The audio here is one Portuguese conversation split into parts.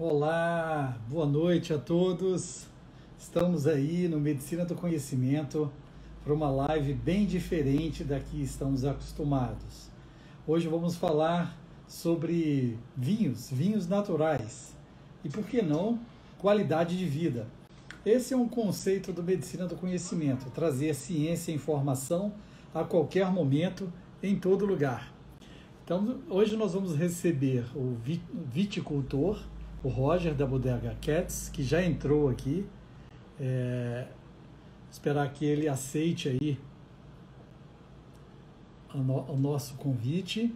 Olá, boa noite a todos. Estamos aí no Medicina do Conhecimento para uma live bem diferente da que estamos acostumados. Hoje vamos falar sobre vinhos naturais e, por que não, qualidade de vida. Esse é um conceito do Medicina do Conhecimento, trazer ciência e informação a qualquer momento, em todo lugar. Então, hoje nós vamos receber o viticultor, o Roger da Bodega Cats, que já entrou aqui. Esperar que ele aceite aí o nosso convite.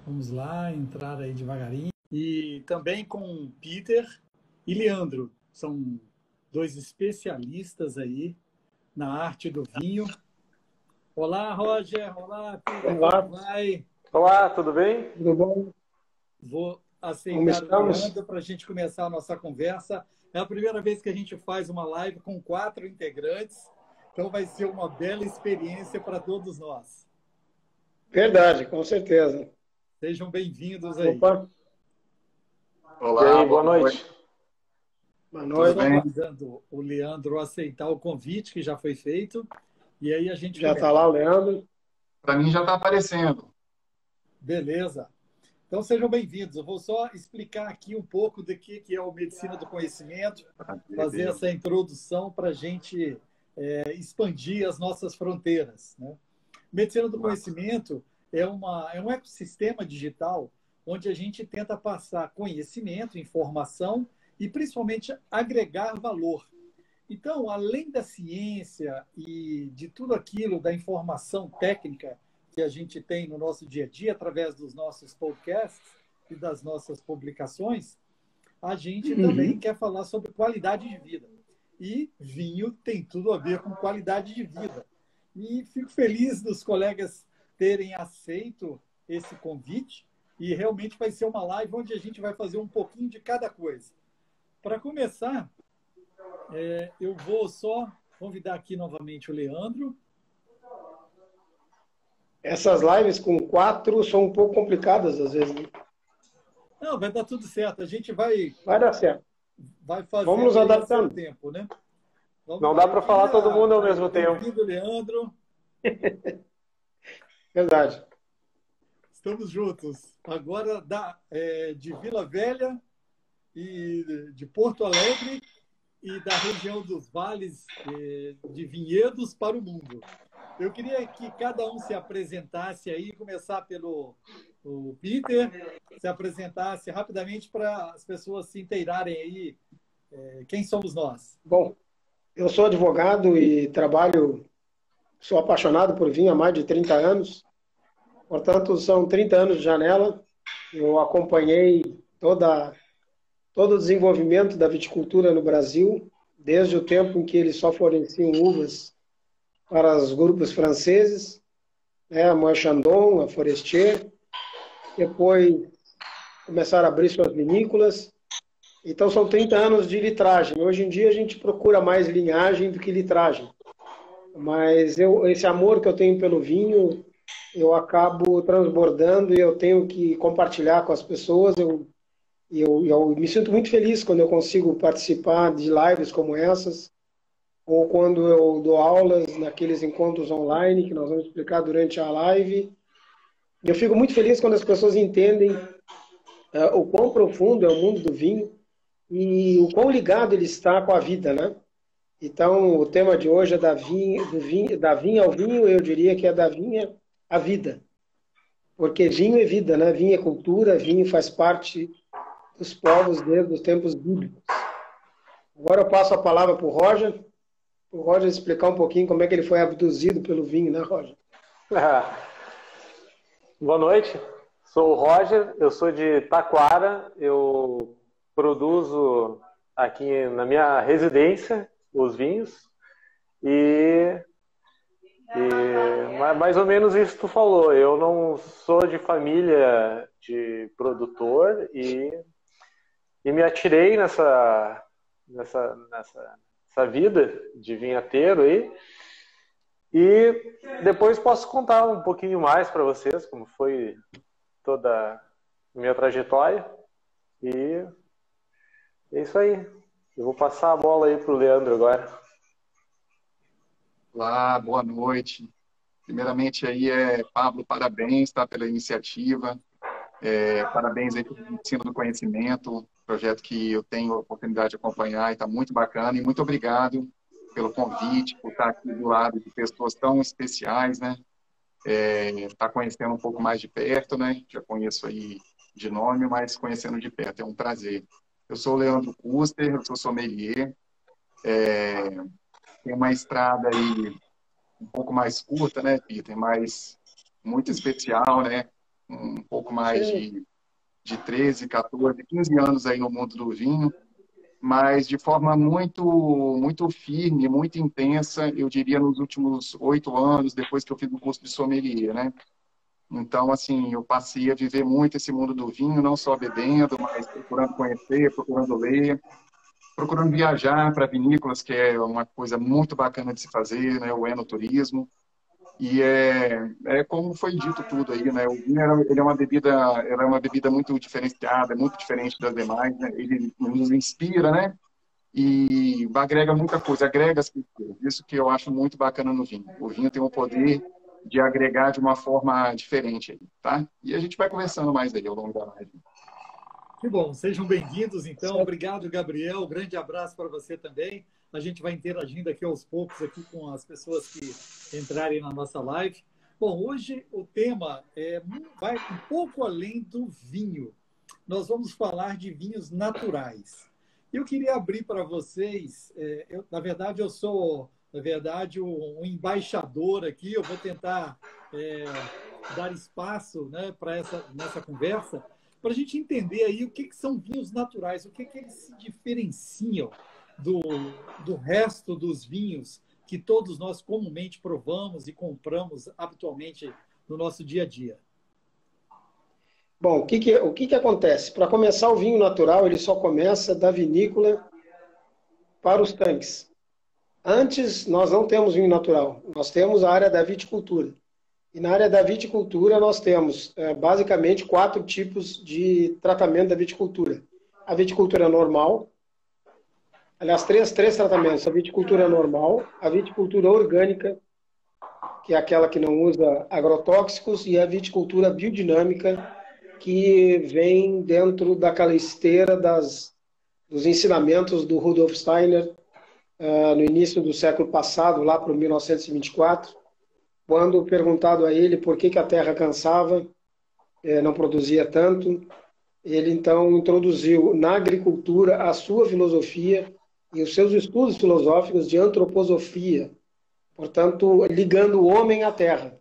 Vamos lá, entrar aí devagarinho. E também com Peter e Leandro, são dois especialistas aí na arte do vinho. Olá, Roger. Olá, Peter. Olá, Como vai? Olá, tudo bem? tudo bom? Vou Como aceitar o estamos? Leandro para a gente começar a nossa conversa. É a primeira vez que a gente faz uma live com 4 integrantes, então vai ser uma bela experiência para todos nós. Verdade, com certeza. Sejam bem-vindos aí. Opa, E Olá, aí, boa boa noite. noite. boa Estou Tudo só noite. bem? aguardando o Leandro aceitar o convite que já foi feito e aí a gente Já começa. está lá o Leandro. Para mim já está aparecendo. Beleza? Então sejam bem-vindos. Eu vou só explicar aqui um pouco do que é o Medicina do Conhecimento, fazer essa introdução para a gente expandir as nossas fronteiras, né? Medicina do conhecimento é um ecossistema digital onde a gente tenta passar conhecimento, informação e principalmente agregar valor. Então, além da ciência e de tudo aquilo, da informação técnica que a gente tem no nosso dia a dia, através dos nossos podcasts e das nossas publicações, a gente também Uhum. quer falar sobre qualidade de vida. E vinho tem tudo a ver com qualidade de vida. E fico feliz dos colegas terem aceito esse convite. E realmente vai ser uma live onde a gente vai fazer um pouquinho de cada coisa. Para começar, eu vou só convidar aqui novamente o Leandro. Essas lives com quatro são um pouco complicadas às vezes, né? Não, vai dar tudo certo. A gente Vai dar certo. vai Vamos nos fazendo aí a seu adaptando. tempo, né? Vamos Não lá. dá Eu para falar todo queria. mundo ao Aí, mesmo tempo. bem-vindo, Leandro. Verdade. Estamos juntos. Agora de Vila Velha e de Porto Alegre e da região dos vales de Vinhedos para o mundo. Eu queria que cada um se apresentasse aí, começar pelo o Peter, se apresentasse rapidamente para as pessoas se inteirarem aí quem somos nós. Bom, eu sou advogado e sou apaixonado por vinho há mais de 30 anos. Portanto, são 30 anos de janela. Eu acompanhei todo o desenvolvimento da viticultura no Brasil, desde o tempo em que eles só forneciam uvas para os grupos franceses, né, a Moët Chandon, a Forestier, depois começaram a abrir suas vinícolas. Então são 30 anos de litragem. Hoje em dia a gente procura mais linhagem do que litragem. Mas esse amor que eu tenho pelo vinho, eu acabo transbordando e eu tenho que compartilhar com as pessoas. Eu me sinto muito feliz quando eu consigo participar de lives como essas, ou quando eu dou aulas naqueles encontros online que nós vamos explicar durante a live. Eu fico muito feliz quando as pessoas entendem o quão profundo é o mundo do vinho e o quão ligado ele está com a vida, né? Então, o tema de hoje é da vinha ao vinho, eu diria que é da vinha à vida. Porque vinho é vida, né? Vinho é cultura, vinho faz parte dos povos desde os tempos bíblicos. Agora eu passo a palavra para o Roger explicar um pouquinho como é que ele foi abduzido pelo vinho, né, Roger? Boa noite. Sou o Roger, eu sou de Taquara. Eu produzo aqui na minha residência os vinhos e mais ou menos isso que tu falou. Eu não sou de família de produtor e me atirei nessa vida de vinhateiro aí. E depois posso contar um pouquinho mais para vocês, como foi toda a minha trajetória. E é isso aí. Eu vou passar a bola aí para o Leandro agora. Olá, boa noite. Primeiramente aí, Pablo, parabéns, tá, pela iniciativa. Parabéns aí pelo Ensino do Conhecimento, projeto que eu tenho a oportunidade de acompanhar e está muito bacana. E muito obrigado pelo convite, por estar aqui do lado de pessoas tão especiais, né? Estar conhecendo um pouco mais de perto, né? Já conheço aí de nome, mas conhecendo de perto é um prazer. Eu sou o Leandro Custer, eu sou sommelier. Tem uma estrada aí um pouco mais curta, né, Peter? Mas muito especial, né? Um pouco mais de 13, 14, 15 anos aí no mundo do vinho, mas de forma muito firme, muito intensa, eu diria nos últimos 8 anos, depois que eu fiz o curso de sommelier, né? Então, assim, eu passei a viver muito esse mundo do vinho, não só bebendo, mas procurando conhecer, procurando ler, procurando viajar para vinícolas, que é uma coisa muito bacana de se fazer, né? O enoturismo. E é como foi dito tudo aí, né? O vinho ele é uma bebida muito diferenciada, muito diferente das demais, né? Ele nos inspira, né? E agrega muita coisa, agrega as culturas. Isso que eu acho muito bacana no vinho. O vinho tem o poder de agregar de uma forma diferente aí, tá? E a gente vai conversando mais aí ao longo da live. Que bom, sejam bem-vindos, então. Obrigado, Gabriel. Um grande abraço para você também. A gente vai interagindo aqui aos poucos aqui com as pessoas que entrarem na nossa live. Bom, hoje o tema vai um pouco além do vinho. Nós vamos falar de vinhos naturais. Eu queria abrir para vocês, na verdade, eu sou, um embaixador aqui, eu vou tentar dar espaço, né, para nessa conversa, para a gente entender aí o que são vinhos naturais, o que eles se diferenciam do resto dos vinhos que todos nós comumente provamos e compramos habitualmente no nosso dia a dia. Bom, o que acontece? Para começar, o vinho natural ele só começa da vinícola para os tanques. Antes, nós não temos vinho natural, nós temos a área da viticultura. E na área da viticultura, nós temos basicamente 4 tipos de tratamento da viticultura. A viticultura normal, aliás, três tratamentos. A viticultura normal, a viticultura orgânica, que é aquela que não usa agrotóxicos, e a viticultura biodinâmica, que vem dentro daquela esteira dos ensinamentos do Rudolf Steiner no início do século passado, lá para 1924, quando perguntado a ele por que a terra cansava, não produzia tanto, ele então introduziu na agricultura a sua filosofia e os seus estudos filosóficos de antroposofia, portanto, ligando o homem à terra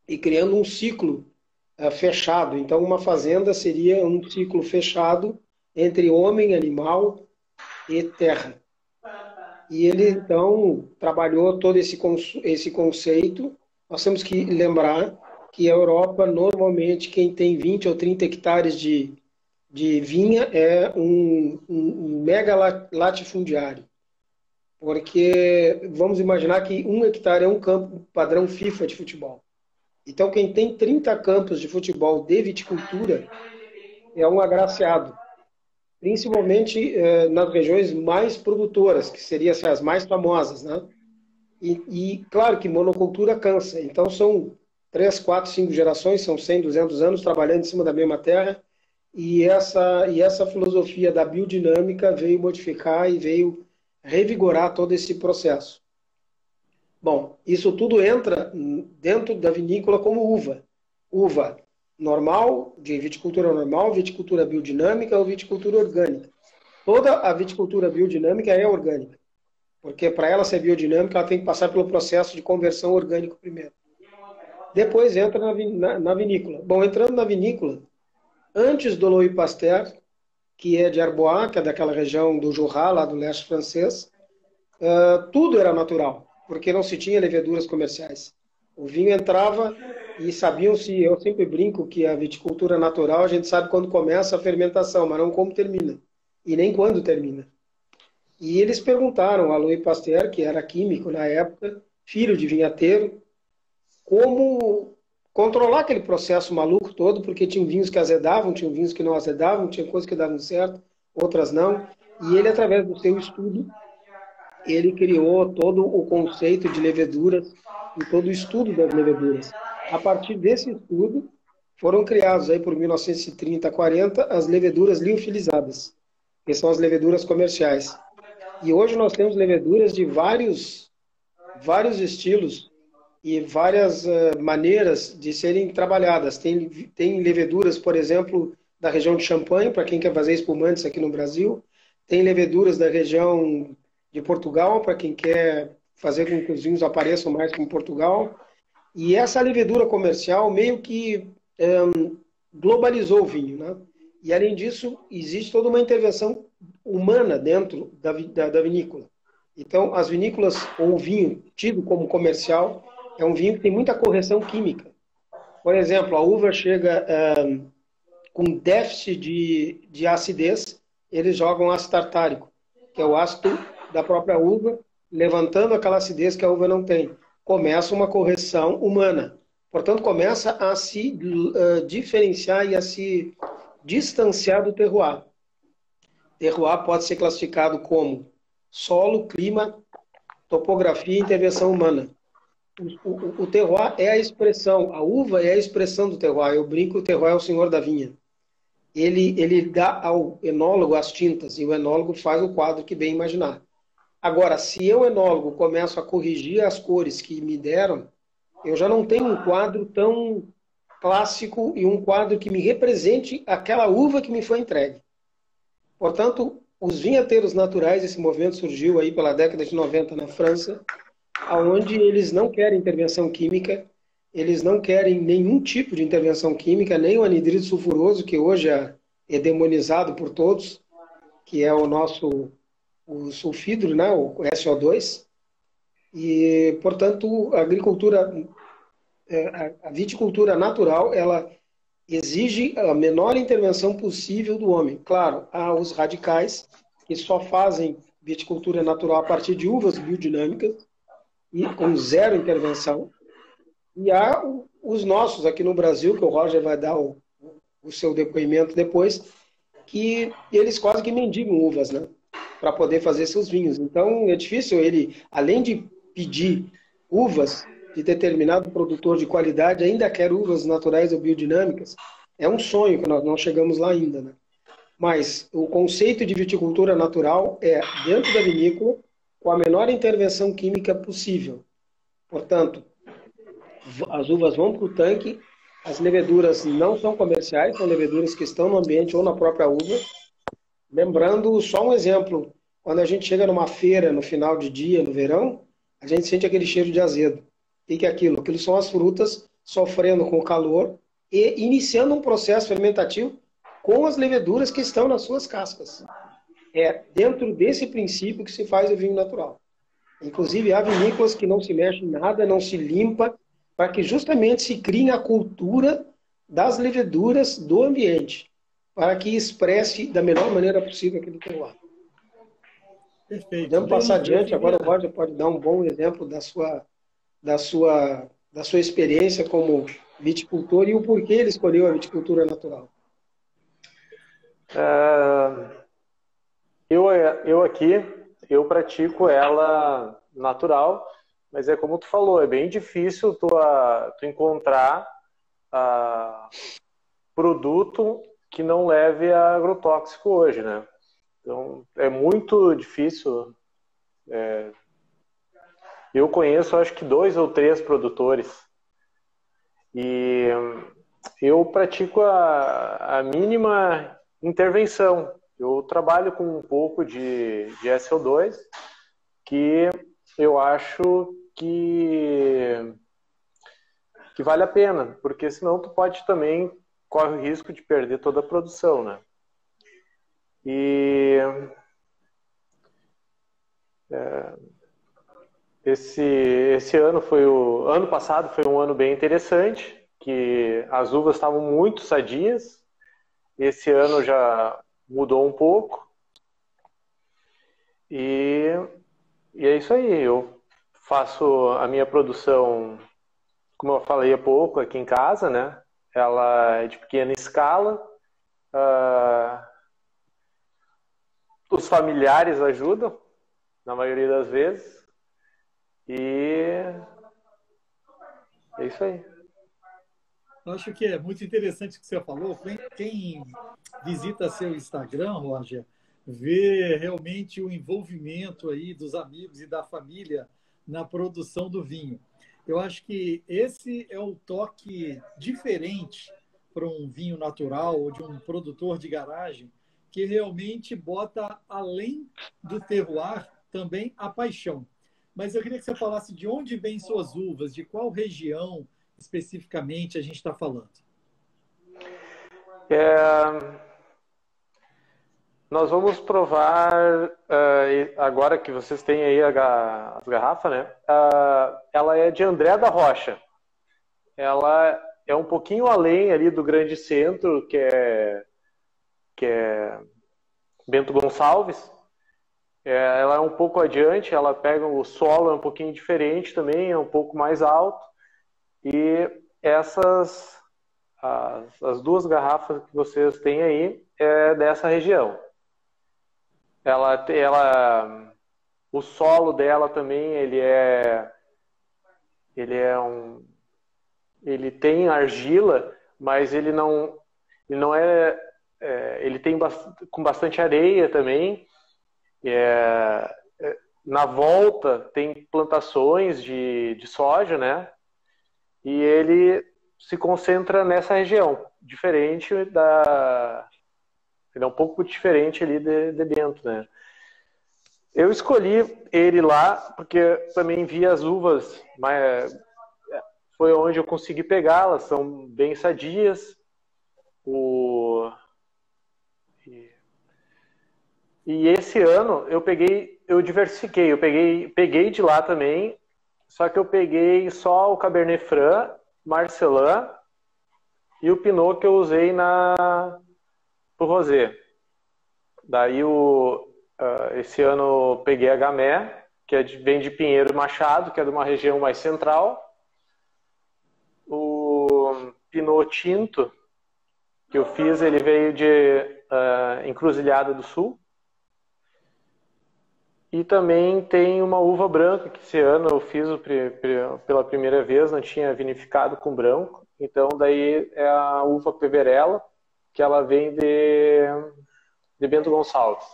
e criando um ciclo fechado. Então, uma fazenda seria um ciclo fechado entre homem, animal e terra. E ele, então, trabalhou todo esse conceito. Nós temos que lembrar que a Europa, normalmente, quem tem 20 ou 30 hectares de vinha é um mega latifundiário. Porque vamos imaginar que 1 hectare é um campo padrão FIFA de futebol. Então, quem tem 30 campos de futebol de viticultura é um agraciado. Principalmente nas regiões mais produtoras, que seriam as mais famosas, né? E claro que monocultura cansa. Então, são 3, 4, 5 gerações, são 100, 200 anos trabalhando em cima da mesma terra. E essa filosofia da biodinâmica veio modificar e veio revigorar todo esse processo. Bom, isso tudo entra dentro da vinícola como uva. Uva normal, de viticultura normal, viticultura biodinâmica ou viticultura orgânica. Toda a viticultura biodinâmica é orgânica, porque para ela ser biodinâmica, ela tem que passar pelo processo de conversão orgânico primeiro. Depois entra na vinícola. Bom, entrando na vinícola, antes do Louis Pasteur, que é de Arbois, que é daquela região do Jura, lá do leste francês, tudo era natural, porque não se tinha leveduras comerciais. O vinho entrava e sabiam-se, eu sempre brinco que a viticultura natural, a gente sabe quando começa a fermentação, mas não como termina, e nem quando termina. E eles perguntaram a Louis Pasteur, que era químico na época, filho de vinhateiro, como controlar aquele processo maluco todo, porque tinha vinhos que azedavam, tinha vinhos que não azedavam, tinha coisas que davam certo, outras não. E ele, através do seu estudo, ele criou todo o conceito de leveduras e todo o estudo das leveduras. A partir desse estudo, foram criados aí por 1930, 40, as leveduras liofilizadas, que são as leveduras comerciais. E hoje nós temos leveduras de vários estilos e várias maneiras de serem trabalhadas. Tem leveduras, por exemplo, da região de Champagne, para quem quer fazer espumantes aqui no Brasil. Tem leveduras da região de Portugal, para quem quer fazer com que os vinhos apareçam mais como Portugal. E essa levedura comercial meio que globalizou o vinho, né? E, além disso, existe toda uma intervenção humana dentro da vinícola. Então, as vinícolas, ou o vinho tido como comercial, é um vinho que tem muita correção química. Por exemplo, a uva chega com déficit de acidez, eles jogam ácido tartárico, que é o ácido da própria uva, levantando aquela acidez que a uva não tem. Começa uma correção humana. Portanto, começa a se diferenciar e a se distanciar do terroir. Terroir pode ser classificado como solo, clima, topografia e intervenção humana. O terroir é a expressão, a uva é a expressão do terroir. Eu brinco, o terroir é o senhor da vinha. Ele dá ao enólogo as tintas e o enólogo faz o quadro que bem imaginar. Agora, se eu, enólogo, começo a corrigir as cores que me deram, eu já não tenho um quadro tão clássico e um quadro que me represente aquela uva que me foi entregue. Portanto, os vinhateiros naturais, esse movimento surgiu aí pela década de 90 na França, onde eles não querem intervenção química, eles não querem nenhum tipo de intervenção química, nem o anidrido sulfuroso, que hoje é demonizado por todos, que é o sulfidro, né, o SO2. E, portanto, a viticultura natural, ela exige a menor intervenção possível do homem. Claro, há os radicais, que só fazem viticultura natural a partir de uvas biodinâmicas, e com zero intervenção. E há os nossos aqui no Brasil, que o Roger vai dar o seu depoimento depois, que eles quase que mendigam uvas, né, para poder fazer seus vinhos. Então, é difícil ele, além de pedir uvas de determinado produtor de qualidade, ainda quer uvas naturais ou biodinâmicas. É um sonho que nós não chegamos lá ainda, né? Mas o conceito de viticultura natural é dentro da vinícola, com a menor intervenção química possível. Portanto, as uvas vão para o tanque, as leveduras não são comerciais, são leveduras que estão no ambiente ou na própria uva. Lembrando só um exemplo, quando a gente chega numa feira no final de dia, no verão, a gente sente aquele cheiro de azedo. O que é aquilo? Aquilo são as frutas sofrendo com o calor e iniciando um processo fermentativo com as leveduras que estão nas suas cascas. É dentro desse princípio que se faz o vinho natural. Inclusive, há vinícolas que não se mexe em nada, não se limpa, para que justamente se crie a cultura das leveduras do ambiente, para que expresse da melhor maneira possível aquele terroir. Perfeito. Podemos passar adiante. Agora o Roger pode dar um bom exemplo da sua experiência como viticultor e o porquê ele escolheu a viticultura natural. Eu pratico ela natural, mas é como tu falou, é bem difícil tu encontrar produto que não leve a agrotóxico hoje, né? Então, é muito difícil. Eu conheço, acho que 2 ou 3 produtores. E eu pratico a mínima intervenção. Eu trabalho com um pouco de SO2, que eu acho que vale a pena, porque senão tu pode também corre o risco de perder toda a produção, né? E esse ano passado foi um ano bem interessante, que as uvas estavam muito sadias. Esse ano já mudou um pouco. E é isso aí. Eu faço a minha produção, como eu falei há pouco, aqui em casa, né? Ela é de pequena escala. Os familiares ajudam, na maioria das vezes. E é isso aí. Eu acho que é muito interessante o que você falou. Quem visita seu Instagram, Roger, vê realmente o envolvimento aí dos amigos e da família na produção do vinho. Eu acho que esse é o toque diferente para um vinho natural ou de um produtor de garagem, que realmente bota além do terroir também a paixão. Mas eu queria que você falasse de onde vêm suas uvas, de qual região especificamente a gente está falando. Nós vamos provar, agora que vocês têm aí as garrafas, né? Ela é de André da Rocha. Ela é um pouquinho além ali do Grande Centro, que é Bento Gonçalves. Ela é um pouco adiante, ela pega o solo, é um pouquinho diferente também, é um pouco mais alto. E as duas garrafas que vocês têm aí é dessa região. O solo dela também, ele tem argila, mas ele tem com bastante areia também. Na volta tem plantações de soja, né? E ele se concentra nessa região, ele é um pouco diferente ali de dentro, né? Eu escolhi ele lá porque também vi as uvas, mas foi onde eu consegui pegá-las, são bem sadias. E esse ano eu diversifiquei, peguei de lá também, só que eu peguei só o Cabernet Franc, Marcelin e o Pinot que eu usei pro rosé. Daí esse ano eu peguei a Gamay, que vem de Pinheiro Machado, que é de uma região mais central. O Pinot Tinto que eu fiz, ele veio de Encruzilhada do Sul. E também tem uma uva branca, que esse ano eu fiz pela primeira vez, não tinha vinificado com branco. Então, daí é a uva Peverella, que ela vem de Bento Gonçalves.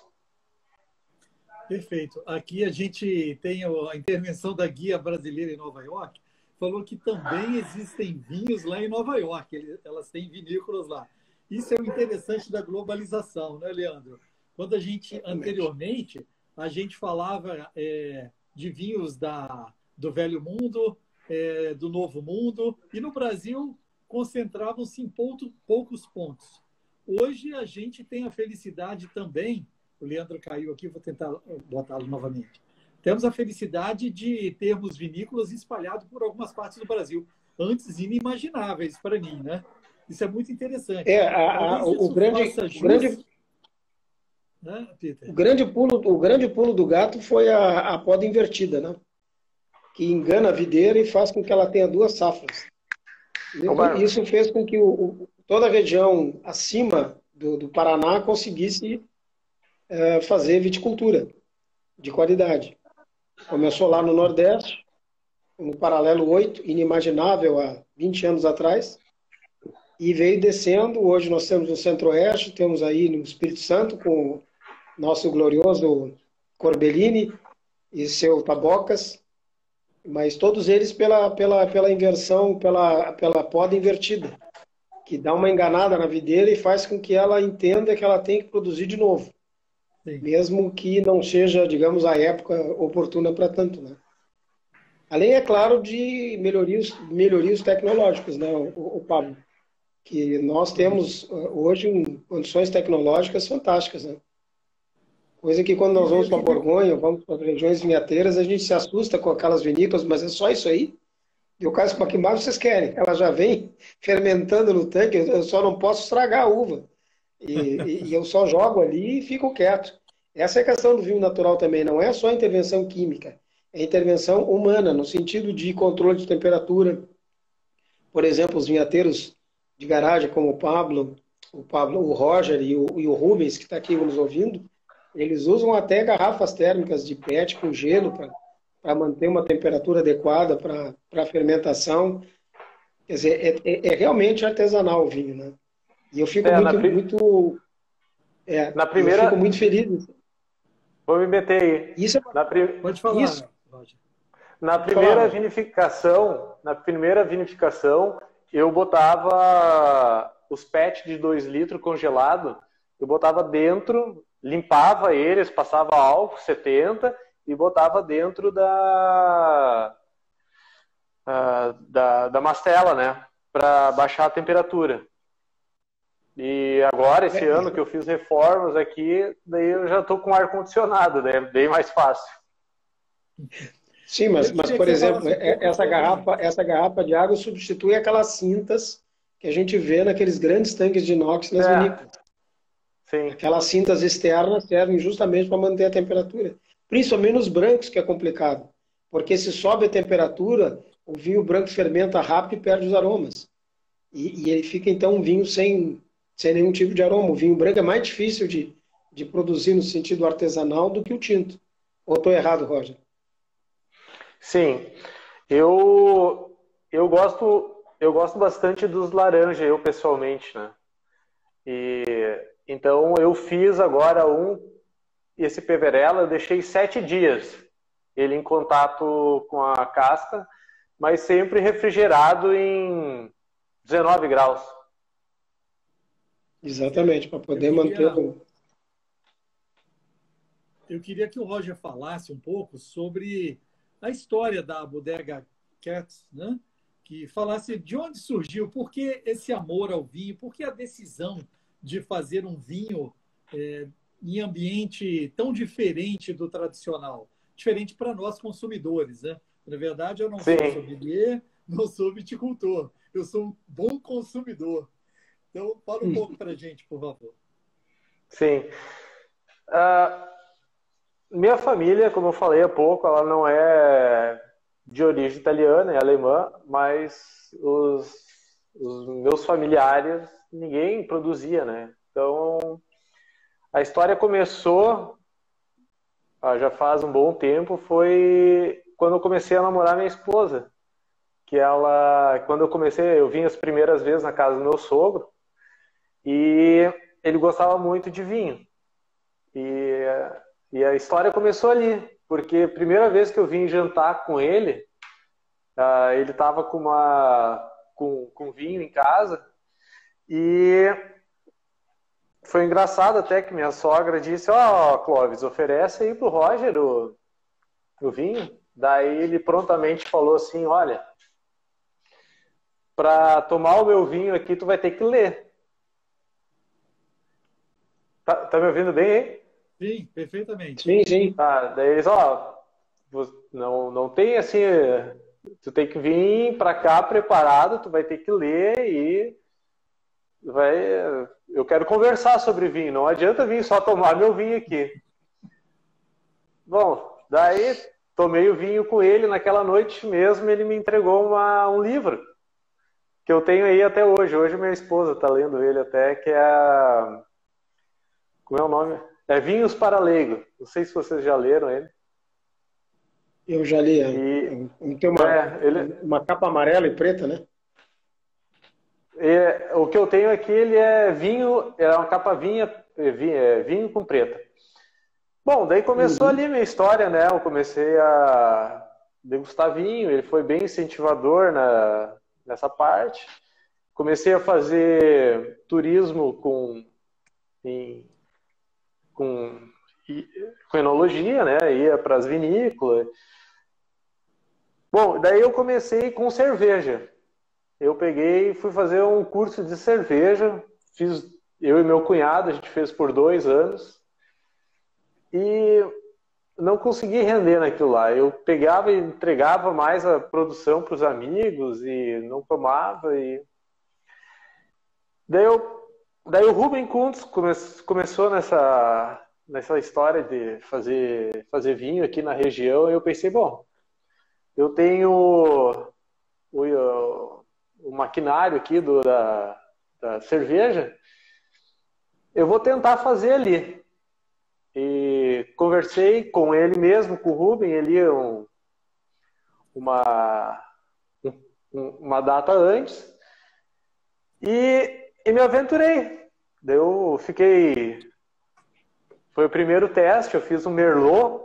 Perfeito. Aqui a gente tem a intervenção da Guia Brasileira em Nova York, falou que também existem vinhos lá em Nova York, elas têm vinícolas lá. Isso é o interessante da globalização, né, Leandro? Quando anteriormente, a gente falava de vinhos do Velho Mundo, do Novo Mundo, e no Brasil concentravam-se em poucos pontos. Hoje a gente tem a felicidade também, o Leandro caiu aqui, vou tentar botá-lo novamente. Temos a felicidade de termos vinícolas espalhados por algumas partes do Brasil, antes inimagináveis para mim, né? Isso é muito interessante. O grande pulo do gato foi a poda invertida, né? Que engana a videira e faz com que ela tenha duas safras. Isso fez com que toda a região acima do Paraná conseguisse fazer viticultura de qualidade. Começou lá no Nordeste, no Paralelo 8, inimaginável há 20 anos atrás, e veio descendo. Hoje nós temos no Centro-Oeste, temos aí no Espírito Santo com o nosso glorioso Corbellini e seu Tabocas, mas todos eles pela inversão, pela poda invertida, que dá uma enganada na videira e faz com que ela entenda que ela tem que produzir de novo. Sim. Mesmo que não seja, digamos, a época oportuna para tanto, né? Além, é claro, de melhorias tecnológicas, né, o Pablo? Que nós temos hoje condições tecnológicas fantásticas, né? Coisa que quando nós vamos para Borgonha, vamos para regiões vinhateiras, a gente se assusta com aquelas vinícolas, mas é só isso aí. E o caso para que mais vocês querem? Ela já vem fermentando no tanque, eu só não posso estragar a uva. E eu só jogo ali e fico quieto. Essa é a questão do vinho natural também, não é só intervenção química. é intervenção humana, no sentido de controle de temperatura. Por exemplo, os vinhateiros de garagem, como o Roger e o Rubens, que está aqui nos ouvindo, eles usam até garrafas térmicas de PET com gelo para manter uma temperatura adequada para a fermentação. Quer dizer, é realmente artesanal o vinho, né? E eu fico eu fico muito feliz. Vou me meter aí. Isso Pode falar, isso. Roger. Na primeira vinificação, eu botava os PET de 2 litros congelado, eu botava dentro, limpava eles, passava álcool 70 e botava dentro da mastela, né? Para baixar a temperatura. E agora, esse ano que eu fiz reformas aqui, daí eu já estou com ar-condicionado, daí é bem mais fácil. Sim, mas por exemplo, essa garrafa de água substitui aquelas cintas que a gente vê naqueles grandes tanques de inox nas vinícolas. Sim. Aquelas cintas externas servem justamente para manter a temperatura. Principalmente nos brancos, que é complicado. Porque se sobe a temperatura, o vinho branco fermenta rápido e perde os aromas. E ele fica, então, um vinho sem nenhum tipo de aroma. O vinho branco é mais difícil de produzir no sentido artesanal do que o tinto. Ou estou errado, Roger? Sim, eu gosto bastante dos laranja, eu pessoalmente, né? Então eu fiz agora esse Peverella, eu deixei 7 dias ele em contato com a casca, mas sempre refrigerado em 19 graus. Exatamente, para poder manter o... Eu queria que o Roger falasse um pouco sobre a história da Bodega Katz, né? Que falasse de onde surgiu, por que esse amor ao vinho, por que a decisão de fazer um vinho em ambiente tão diferente do tradicional, diferente para nós consumidores, né? Na verdade, eu não sou sommelier, não sou viticultor, eu sou um bom consumidor. Então, fala um pouco para a gente, por favor. Sim. Minha família, como eu falei há pouco, ela não é de origem italiana, é alemã, mas os meus familiares, ninguém produzia, né? Então, a história começou, já faz um bom tempo, foi quando eu comecei a namorar minha esposa. Quando eu vim as primeiras vezes na casa do meu sogro, e ele gostava muito de vinho. E a história começou ali, porque a primeira vez que eu vim jantar com ele, ele estava com vinho em casa, e foi engraçado até que minha sogra disse: Clóvis, oferece aí pro Roger o vinho. Daí ele prontamente falou assim: olha, para tomar o meu vinho aqui, tu vai ter que ler. Tá me ouvindo bem aí? Sim, perfeitamente. Sim. Daí eles, não tem assim, tu tem que vir para cá preparado, tu vai ter que ler e eu quero conversar sobre vinho, não adianta vir só tomar meu vinho aqui. Bom, daí tomei o vinho com ele, naquela noite mesmo ele me entregou um livro que eu tenho aí até hoje. Hoje minha esposa está lendo ele até, que é como é o nome? É Vinhos para Leigo. Não sei se vocês já leram ele. Eu já li. Tem uma capa amarela e preta, né? O que eu tenho aqui, ele é vinho, é uma capa vinho com preta. Bom, daí começou ali a minha história, né? Eu comecei a degustar vinho, ele foi bem incentivador nessa parte. Comecei a fazer turismo com enologia, né? Ia para as vinícolas. Bom, daí eu comecei com cerveja. Eu peguei e fui fazer um curso de cerveja. Eu e meu cunhado, a gente fez por 2 anos. E não consegui render naquilo lá. Eu pegava e entregava mais a produção para os amigos e não tomava. Daí o Rubem Kuntz começou nessa nessa história de fazer vinho aqui na região, eu pensei, bom, eu tenho o maquinário aqui da cerveja, eu vou tentar fazer ali. E conversei com ele mesmo, com o Rubem, ele uma data antes, e me aventurei. Eu fiquei... Foi o primeiro teste, eu fiz um Merlot,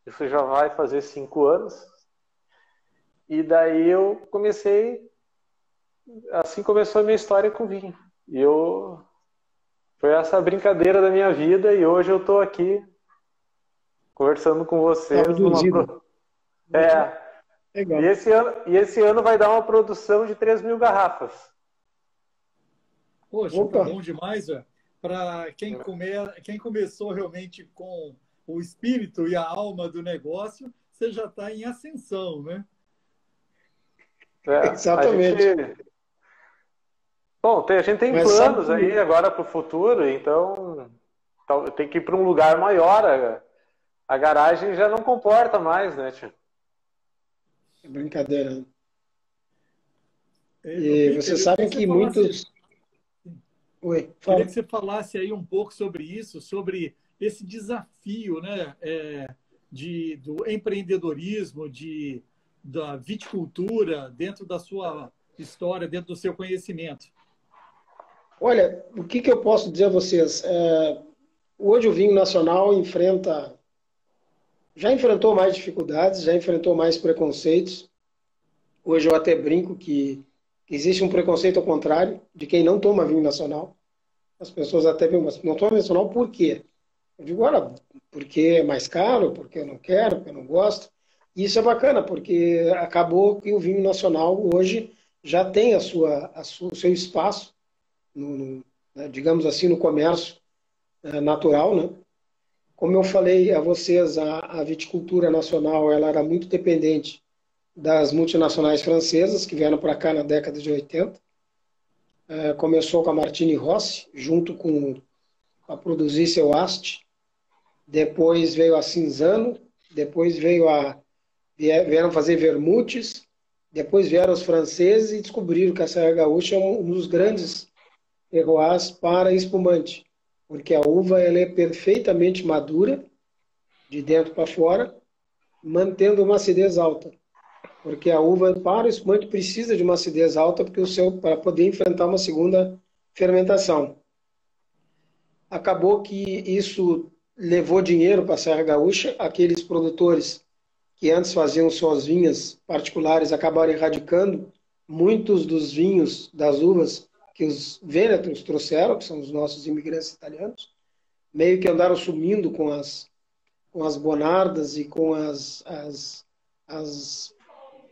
isso já vai fazer 5 anos, e daí eu comecei, assim começou a minha história com vinho. E foi essa brincadeira da minha vida, e hoje eu estou aqui conversando com vocês. Legal. E esse ano vai dar uma produção de 3.000 garrafas. Poxa, tá bom demais, velho. Para quem começou realmente com o espírito e a alma do negócio, você já está em ascensão, né? Exatamente. Bom, a gente tem planos aí agora para o futuro, então tem que ir para um lugar maior. A garagem já não comporta mais, né, tio? É brincadeira. E vocês sabem que muitos... Oi, fala. Queria que você falasse aí um pouco sobre isso, sobre esse desafio, né, do empreendedorismo, da viticultura dentro da sua história, dentro do seu conhecimento. Olha, o que eu posso dizer a vocês? Hoje o vinho nacional já enfrentou mais dificuldades, já enfrentou mais preconceitos. Hoje eu até brinco que existe um preconceito ao contrário, de quem não toma vinho nacional. As pessoas até veem, mas não toma vinho nacional por quê? Eu digo, olha, porque é mais caro, porque eu não quero, porque eu não gosto. E isso é bacana, porque acabou que o vinho nacional hoje já tem o seu espaço, digamos assim, no comércio natural, né? Como eu falei a vocês, a viticultura nacional ela era muito dependente das multinacionais francesas que vieram para cá na década de 80. Começou com a Martini Rossi, junto a produzir seu Asti. Depois veio a Cinzano, depois vieram fazer vermutes, depois vieram os franceses e descobriram que a Serra Gaúcha é um dos grandes terroirs para espumante, porque a uva ela é perfeitamente madura, de dentro para fora, mantendo uma acidez alta. Porque a uva, para o espumante, precisa de uma acidez alta para poder enfrentar uma segunda fermentação. Acabou que isso levou dinheiro para a Serra Gaúcha. Aqueles produtores que antes faziam suas vinhas particulares acabaram erradicando muitos dos vinhos das uvas que os vênetros trouxeram, que são os nossos imigrantes italianos, meio que andaram sumindo com as bonardas e com as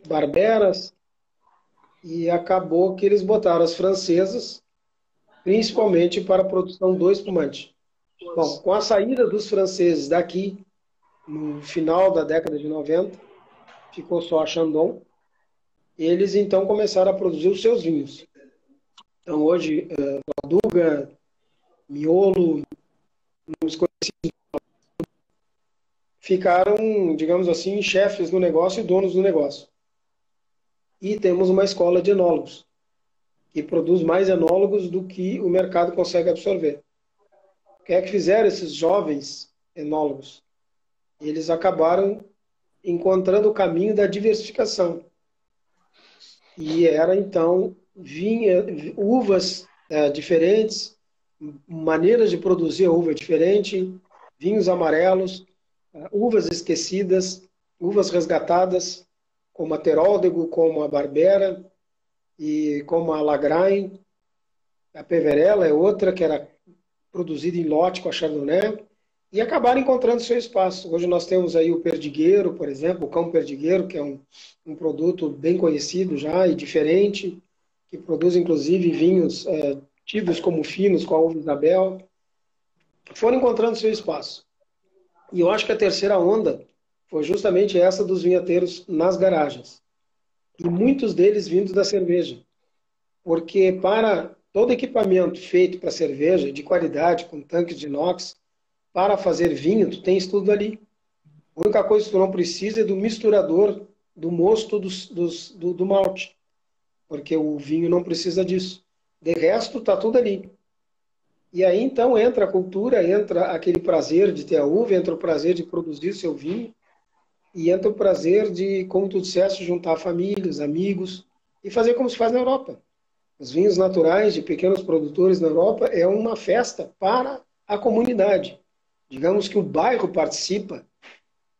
barberas, e acabou que eles botaram as francesas, principalmente para a produção do espumante. Bom, com a saída dos franceses daqui, no final da década de 90, ficou só a Chandon, eles então começaram a produzir os seus vinhos. Então hoje, Laduga, Miolo, nomes conhecidos, ficaram, digamos assim, chefes do negócio e donos do negócio. E temos uma escola de enólogos, que produz mais enólogos do que o mercado consegue absorver. O que é que fizeram esses jovens enólogos? Eles acabaram encontrando o caminho da diversificação. E era, então, uvas diferentes, maneiras de produzir a uva diferente, vinhos amarelos, uvas esquecidas, uvas resgatadas, como a Teróldego, como a Barbera e como a Lagrange. A Peverella é outra que era produzida em lote com a Chardonnay, e acabaram encontrando seu espaço. Hoje nós temos aí o Perdigueiro, por exemplo, o Cão Perdigueiro, que é um produto bem conhecido já e diferente, que produz inclusive vinhos tidos como finos com a uva Isabel. Foram encontrando seu espaço. E eu acho que a terceira onda foi justamente essa dos vinheteiros nas garagens. E muitos deles vindo da cerveja. Porque para todo equipamento feito para cerveja, de qualidade, com tanques de inox, para fazer vinho, tu tens tudo ali. A única coisa que tu não precisa é do misturador, do mosto do malte, porque o vinho não precisa disso. De resto, tá tudo ali. E aí, então, entra a cultura, entra aquele prazer de ter a uva, entra o prazer de produzir seu vinho, e entra o prazer de, como tu disseste, juntar famílias, amigos, e fazer como se faz na Europa. Os vinhos naturais de pequenos produtores na Europa é uma festa para a comunidade. Digamos que o bairro participa,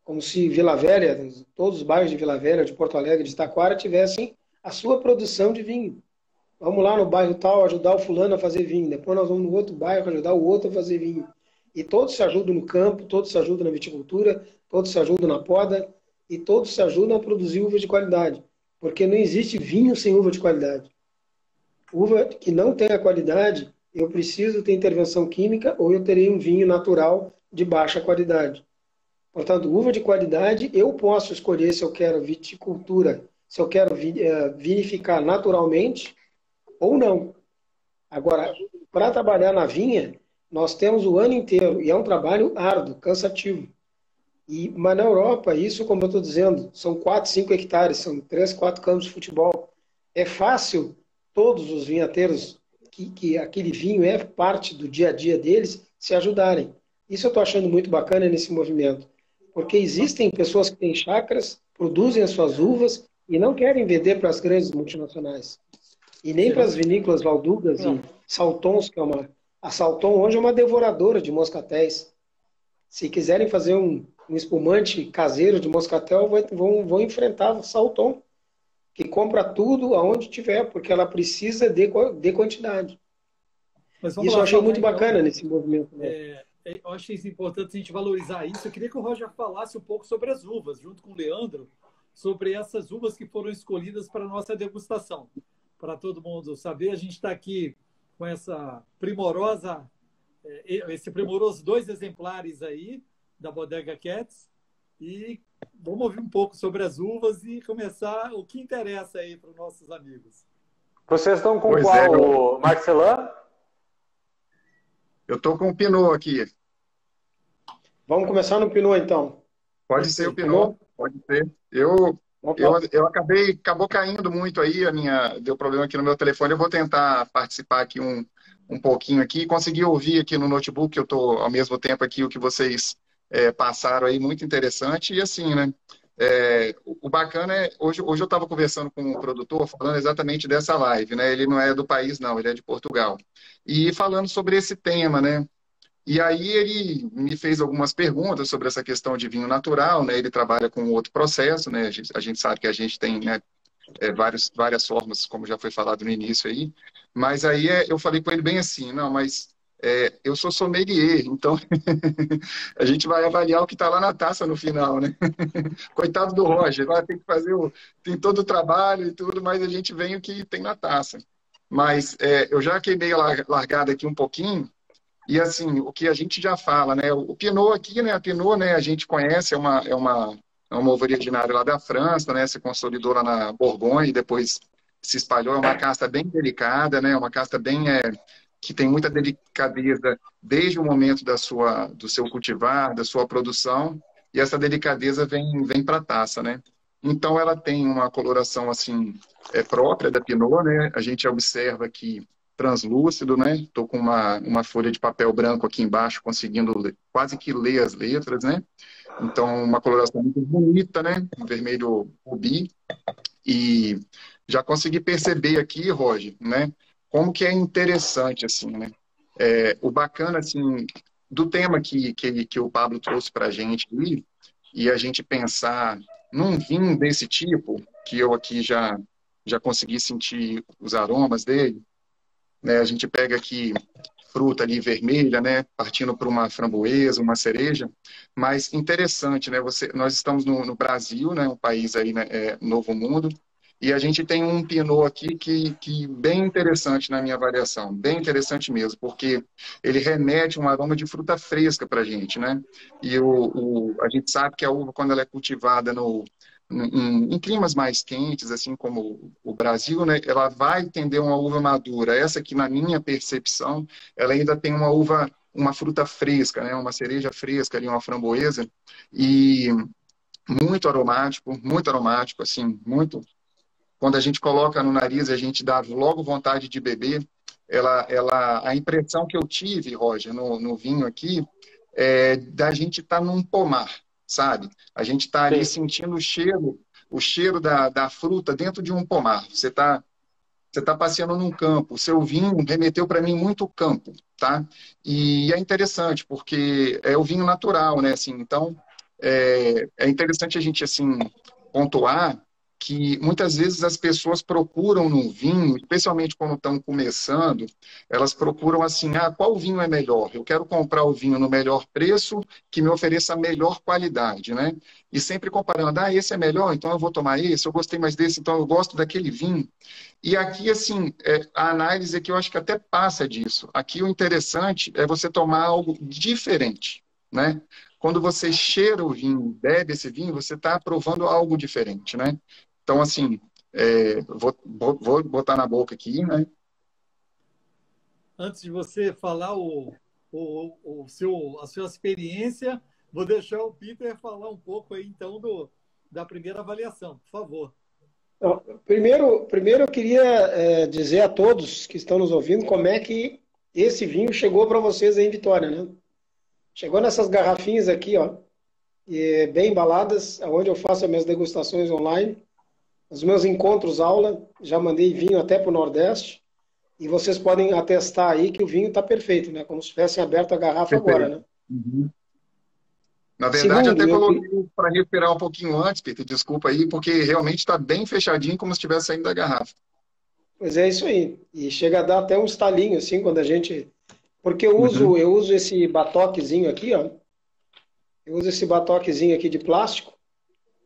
como se Vila Velha, todos os bairros de Vila Velha, de Porto Alegre, de Taquara, tivessem a sua produção de vinho. Vamos lá no bairro tal ajudar o fulano a fazer vinho. Depois nós vamos no outro bairro ajudar o outro a fazer vinho. E todos se ajudam no campo, todos se ajudam na viticultura, todos se ajudam na poda e todos se ajudam a produzir uva de qualidade. Porque não existe vinho sem uva de qualidade. Uva que não tenha qualidade, eu preciso ter intervenção química ou eu terei um vinho natural de baixa qualidade. Portanto, uva de qualidade, eu posso escolher se eu quero viticultura, se eu quero vinificar naturalmente ou não. Agora, para trabalhar na vinha, nós temos o ano inteiro, e é um trabalho árduo, cansativo. Mas na Europa, isso, como eu estou dizendo, são 4, 5 hectares, são 3, 4 campos de futebol. É fácil todos os vinhateiros, que aquele vinho é parte do dia a dia deles, se ajudarem. Isso eu estou achando muito bacana nesse movimento. Porque existem pessoas que têm chácaras, produzem as suas uvas e não querem vender para as grandes multinacionais. E nem para as vinícolas Valdugas e Saltons, que é a Salton hoje é uma devoradora de moscatéis. Se quiserem fazer um espumante caseiro de moscatel, vão enfrentar a Salton, que compra tudo aonde tiver, porque ela precisa de quantidade. Isso eu achei muito bacana nesse movimento. Né? Eu acho isso importante a gente valorizar isso. Eu queria que o Roger falasse um pouco sobre as uvas, junto com o Leandro, sobre essas uvas que foram escolhidas para a nossa degustação. Para todo mundo saber, a gente está aqui com esse primoroso 2 exemplares aí da Bodega Cats e vamos ouvir um pouco sobre as uvas e começar o que interessa aí para os nossos amigos. Vocês estão com qual, Marcelin? Eu estou com o Pinot aqui. Vamos começar no Pinot, então. Pode ser o Pinot, pode ser. Eu acabou caindo muito aí, deu problema aqui no meu telefone, eu vou tentar participar aqui um pouquinho aqui, consegui ouvir aqui no notebook, eu estou ao mesmo tempo aqui o que vocês passaram aí, muito interessante, e assim, né, o bacana é, hoje eu estava conversando com um produtor, falando exatamente dessa live, né, ele não é do país não, ele é de Portugal, e falando sobre esse tema, né, e aí ele me fez algumas perguntas sobre essa questão de vinho natural, né? Ele trabalha com outro processo, né? A gente sabe que a gente tem, né, várias formas, como já foi falado no início aí. Mas aí eu falei com ele bem assim, não, mas eu sou sommelier, então a gente vai avaliar o que está lá na taça no final, né? Coitado do Roger, lá tem que fazer tem todo o trabalho e tudo, mas a gente vem o que tem na taça. Mas eu já queimei a largada aqui um pouquinho. E assim, o que a gente já fala, né? O Pinot aqui, né? A Pinot, né? A gente conhece, é uma uva originária lá da França, né? Se consolidou lá na Borgonha e depois se espalhou. É uma casta bem delicada, né? Uma casta bem que tem muita delicadeza desde o momento do seu cultivar, da sua produção. E essa delicadeza vem para a taça, né? Então ela tem uma coloração assim própria da Pinot, né? A gente observa que translúcido, né? Estou com uma folha de papel branco aqui embaixo, conseguindo quase que ler as letras, né? Então, uma coloração muito bonita, né? Um vermelho rubi. E já consegui perceber aqui, Roger, né? Como que é interessante, assim, né? O bacana, assim, do tema que o Pablo trouxe para a gente ali, e a gente pensar num vinho desse tipo, que eu aqui já consegui sentir os aromas dele, né, a gente pega aqui fruta ali vermelha, né, partindo para uma framboesa, uma cereja, mas interessante, né, nós estamos no Brasil, né, um país aí, né, novo mundo, e a gente tem um Pinot aqui que bem interessante na minha avaliação, bem interessante mesmo, porque ele remete um aroma de fruta fresca para a gente, né, e a gente sabe que a uva, quando ela é cultivada em climas mais quentes, assim como o Brasil, né, ela vai tender uma uva madura. Essa que, na minha percepção, ela ainda tem uma uva uma fruta fresca, né? Uma cereja fresca ali, uma framboesa, e muito aromático, assim, muito. Quando a gente coloca no nariz, a gente dá logo vontade de beber. A impressão que eu tive, Roger, no vinho aqui, é da gente estar num pomar, sabe? A gente está ali Sim. sentindo o cheiro da fruta dentro de um pomar. Você tá passeando num campo. O seu vinho remeteu para mim muito campo, tá? E é interessante, porque é o vinho natural, né? Assim, então, é interessante a gente, assim, pontuar que muitas vezes as pessoas procuram no vinho, especialmente quando estão começando, elas procuram assim, qual vinho é melhor? Eu quero comprar o vinho no melhor preço, que me ofereça a melhor qualidade, né? E sempre comparando, esse é melhor, então eu vou tomar esse, eu gostei mais desse, então eu gosto daquele vinho. E aqui, assim, a análise aqui eu acho que até passa disso. Aqui o interessante é você tomar algo diferente, né? Quando você cheira o vinho, bebe esse vinho, você está provando algo diferente, né? Então, assim, vou botar na boca aqui, né? Antes de você falar a sua experiência, vou deixar o Peter falar um pouco aí, então, da primeira avaliação, por favor. Primeiro eu queria dizer a todos que estão nos ouvindo como é que esse vinho chegou para vocês aí em Vitória, né? Chegou nessas garrafinhas aqui, ó, bem embaladas, onde eu faço as minhas degustações online, os meus encontros aula, já mandei vinho até para o Nordeste, e vocês podem atestar aí que o vinho está perfeito, né? Como se tivessem aberto a garrafa agora, Perfeito. né? Uhum. Na verdade, eu Segundo, até coloquei para respirar um pouquinho antes, Peter, desculpa aí, porque realmente está bem fechadinho, como se estivesse saindo da garrafa. pois é isso aí. E chega a dar até um estalinho, assim, quando a gente... Porque Uhum. eu uso esse batoquezinho aqui, ó. Eu uso esse batoquezinho aqui de plástico,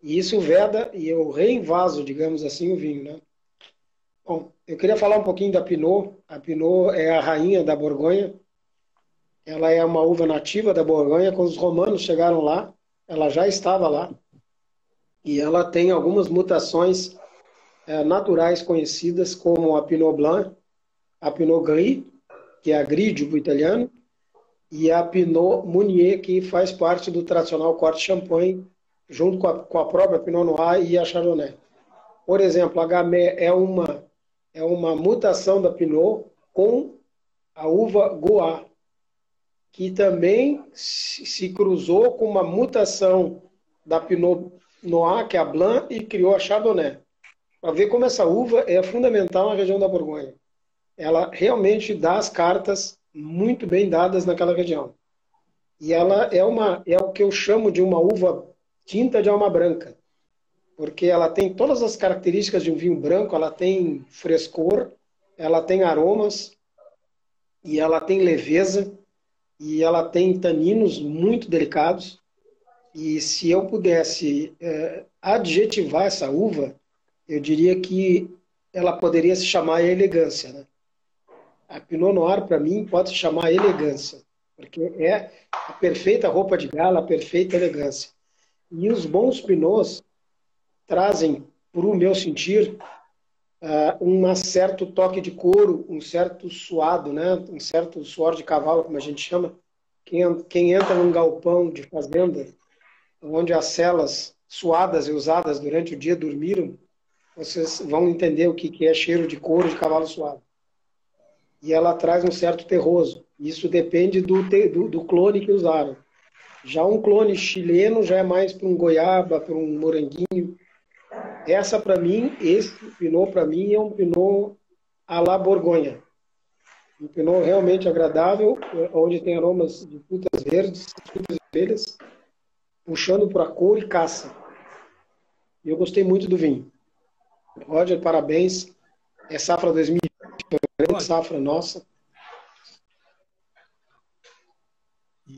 e isso veda e eu reinvaso, digamos assim, o vinho, né? Bom, eu queria falar um pouquinho da Pinot. A Pinot é a rainha da Borgonha. Ela é uma uva nativa da Borgonha. Quando os romanos chegaram lá, ela já estava lá. E ela tem algumas mutações naturais conhecidas, como a Pinot Blanc, a Pinot Gris, que é a Grigio para o italiano, e a Pinot Meunier, que faz parte do tradicional corte Champagne, junto com a própria Pinot Noir e a Chardonnay. Por exemplo, a Gamay é uma mutação da Pinot com a uva Goa, que também se cruzou com uma mutação da Pinot Noir, que é a Blanc, e criou a Chardonnay. Para ver como essa uva é fundamental na região da Borgonha. Ela realmente dá as cartas muito bem dadas naquela região. E ela é o que eu chamo de uma uva tinta de alma branca, porque ela tem todas as características de um vinho branco, ela tem frescor, ela tem aromas, e ela tem leveza, e ela tem taninos muito delicados. E se eu pudesse adjetivar essa uva, eu diria que ela poderia se chamar elegância, né? A Pinot Noir, para mim, pode se chamar elegância, porque é a perfeita roupa de gala, a perfeita elegância. E os bons Pinots trazem, para o meu sentir, um certo toque de couro, um certo suado, né? Um certo suor de cavalo, como a gente chama. Quem entra num galpão de fazenda, onde as celas suadas e usadas durante o dia dormiram, vocês vão entender o que é cheiro de couro de cavalo suado. E ela traz um certo terroso. Isso depende do clone que usaram. Já um clone chileno já é mais para um goiaba, para um moranguinho. Esse Pinot para mim é um Pinot à la Borgonha. Um Pinot realmente agradável, onde tem aromas de frutas verdes, frutas vermelhas, puxando para cor e caça. E eu gostei muito do vinho. Roger, parabéns. É safra 2020, safra nossa.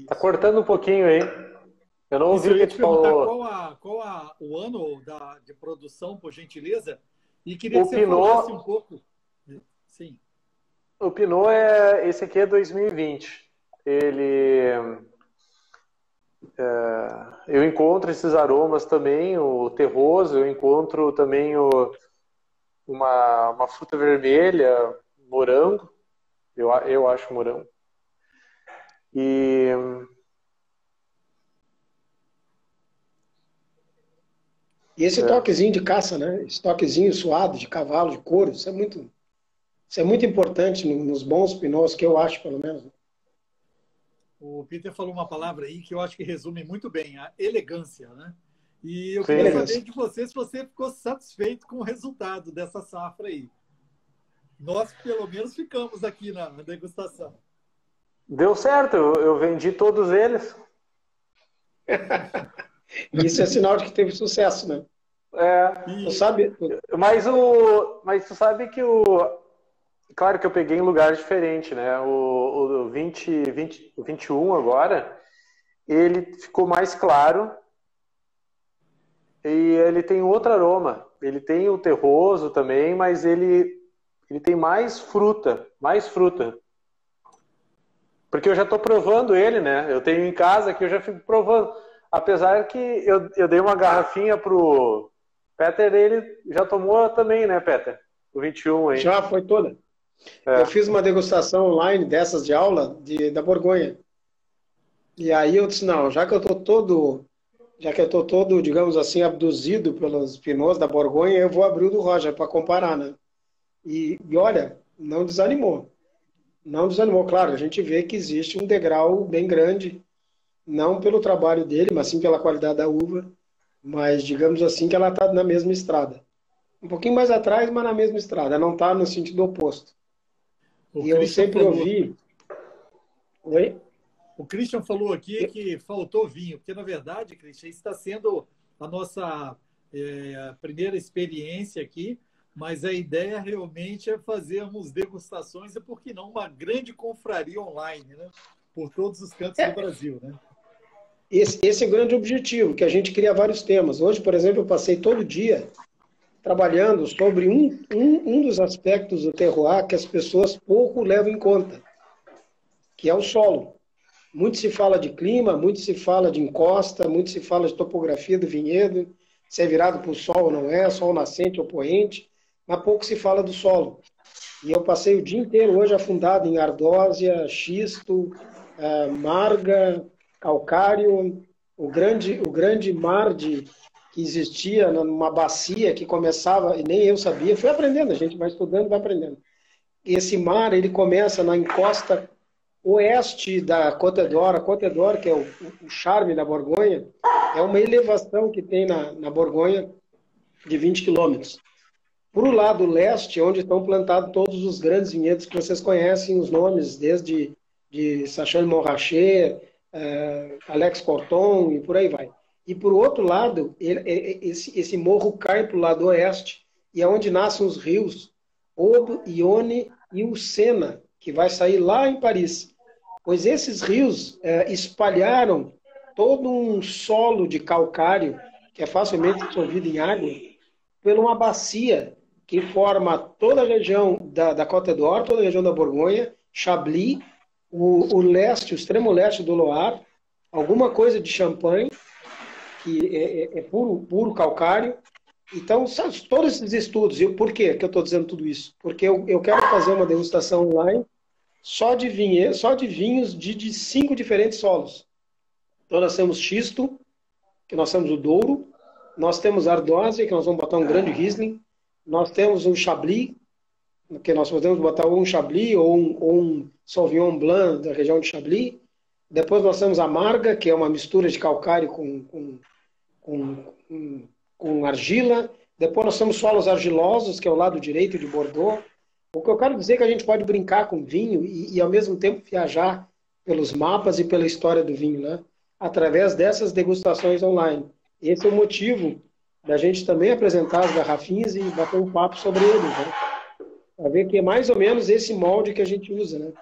Tá cortando um pouquinho aí. Eu não ouvi o que tu falou. Qual o ano de produção, por gentileza? E queria que O você Pinot, falasse um pouco. Sim. O Pinot esse aqui é 2020. Eu encontro esses aromas também, o terroso, eu encontro também uma fruta vermelha, morango, eu acho morango. E E esse toquezinho de caça, né? Esse toquezinho suado de cavalo, de couro, isso é muito importante nos bons pinôs, que eu acho, pelo menos. O Peter falou uma palavra aí que eu acho que resume muito bem, a elegância, né? E eu Sim. queria saber de você se você ficou satisfeito com o resultado dessa safra aí. Nós, pelo menos, ficamos aqui na degustação. deu certo, eu vendi todos eles. Isso é sinal de que teve sucesso, né? Tu sabe, Mas tu sabe que claro que eu peguei em lugares diferentes, né? O 21 agora, ele ficou mais claro e ele tem outro aroma. Ele tem o terroso também, mas ele tem mais fruta, Porque eu já estou provando ele, né? Eu tenho em casa que eu já fico provando. Apesar que eu dei uma garrafinha pro Peter, ele já tomou também, né, Peter? O 21 aí. já foi toda. Eu fiz uma degustação online dessas de aula da Borgonha. E aí eu disse, não, já que eu tô todo, digamos assim, abduzido pelos pinôs da Borgonha, eu vou abrir o do Roger para comparar, né? E olha, não desanimou. Não desanimou. Claro, a gente vê que existe um degrau bem grande, não pelo trabalho dele, mas sim pela qualidade da uva. Mas digamos assim que ela está na mesma estrada. Um pouquinho mais atrás, mas na mesma estrada. Não está no sentido oposto. E eu sempre ouvi... Oi? O Christian falou aqui que faltou vinho, porque, na verdade, Christian, isso está sendo a nossa primeira experiência aqui, mas a ideia realmente é fazermos degustações e, por que não, uma grande confraria online, né? Por todos os cantos do Brasil, né? Esse é o grande objetivo, que a gente cria vários temas. Hoje, por exemplo, eu passei todo dia trabalhando sobre um dos aspectos do terroir que as pessoas pouco levam em conta, que é o solo. Muito se fala de clima, muito se fala de encosta, muito se fala de topografia do vinhedo, se é virado para o sol ou não é, sol nascente ou poente, mas pouco se fala do solo. E eu passei o dia inteiro hoje afundado em ardósia, xisto, marga, calcário, o grande mar que existia numa bacia que começava, e nem eu sabia, fui aprendendo, a gente vai estudando, vai aprendendo. E esse mar, ele começa na encosta oeste da Côte d'Or. A Côte d'Or, que é o charme da Borgonha, é uma elevação que tem na Borgonha de 20 quilômetros. Para o lado leste, onde estão plantados todos os grandes vinhedos que vocês conhecem, os nomes, desde de Sachon-Montrachet, Alex Corton e por aí vai. E por outro lado, esse morro cai para o lado oeste, e é onde nascem os rios Obo, Ione e o Sena, que vai sair lá em Paris. Pois esses rios espalharam todo um solo de calcário, que é facilmente dissolvido em água, por uma bacia que forma toda a região da Côte d'Or, toda a região da Borgonha, Chablis, o leste, o extremo leste do Loire, alguma coisa de Champagne, que é puro calcário. Então, todos esses estudos, e por que eu estou dizendo tudo isso? Porque eu quero fazer uma degustação online só de vinhos de 5 diferentes solos. Então, nós temos xisto, que nós temos o Douro, nós temos ardósia, que nós vamos botar um grande Riesling, nós temos um Chablis, que nós podemos botar ou um Chablis ou um Sauvignon Blanc da região de Chablis. Depois nós temos a Marga, que é uma mistura de calcário com argila. Depois nós temos solos argilosos, que é o lado direito de Bordeaux. O que eu quero dizer é que a gente pode brincar com vinho e ao mesmo tempo viajar pelos mapas e pela história do vinho, né? Através dessas degustações online. Esse é o motivo da gente também apresentar as garrafinhas e bater um papo sobre eles, né? Para ver que é mais ou menos esse molde que a gente usa, né?